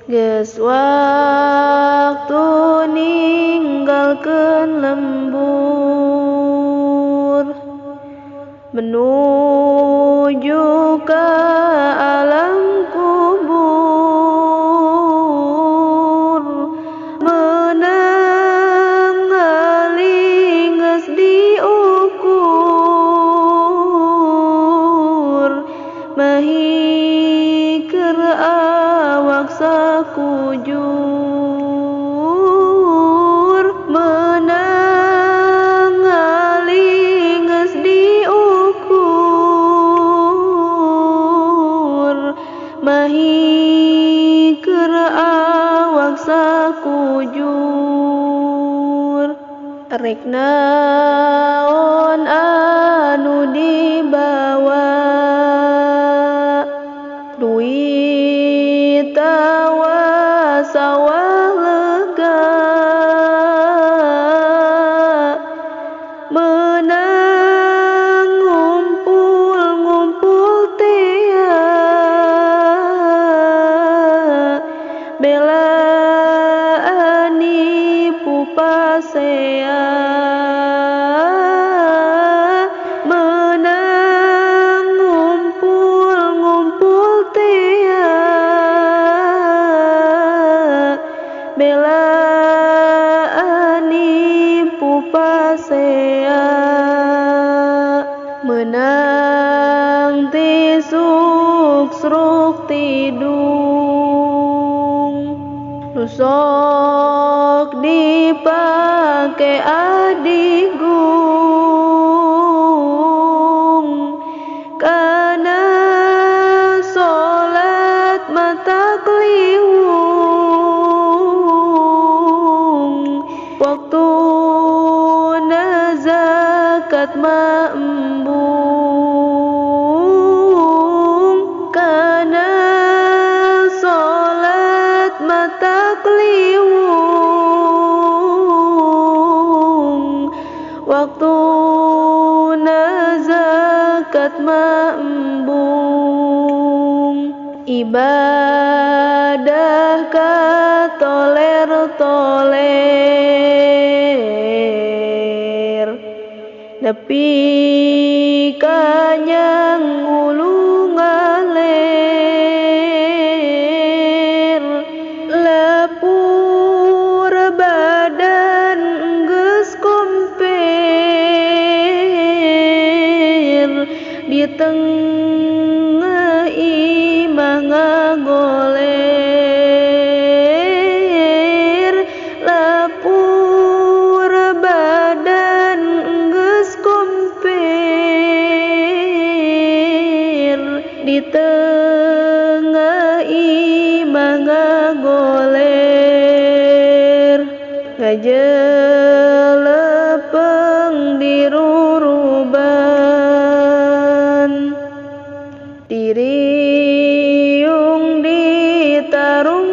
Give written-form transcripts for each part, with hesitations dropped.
Geus waktu ninggalkeun lembur menuju ka alam kubur. Meunang ngali geus diukur mahikeur awak sakujur. Meunang ngali geus diukur mahikeur awak sakujur. Rek naon anu dibawa duit tawa sawah lega. Meunang ngumpul tea belaan nipu pasea. Meunang ngumpul tea belaan nipu pasea. Meunang ti suksruk tidung nu sok dipake adigung. Kana solat mata kliwung waktuna zakat ma embung. Kana solat mata kliwung waktuna zakat ma embung. Ibadah katoler-toler nepi ka nyang ulu ngaler. Lapur badan geus komper di tengah imah ngagoler. Lapur badan geus komper di tengah imah ngagoler. Ngajelepeng di ruruban diriung di tarungguan.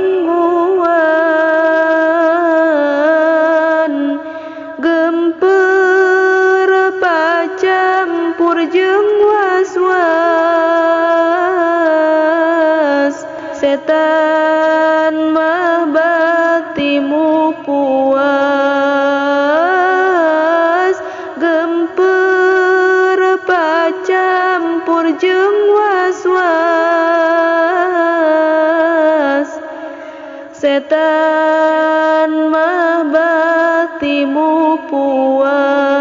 Gempeur pacampur jeung was-was setan mah batimu puas. Gempeur pacampur jeung was-was setan mah batimu puas.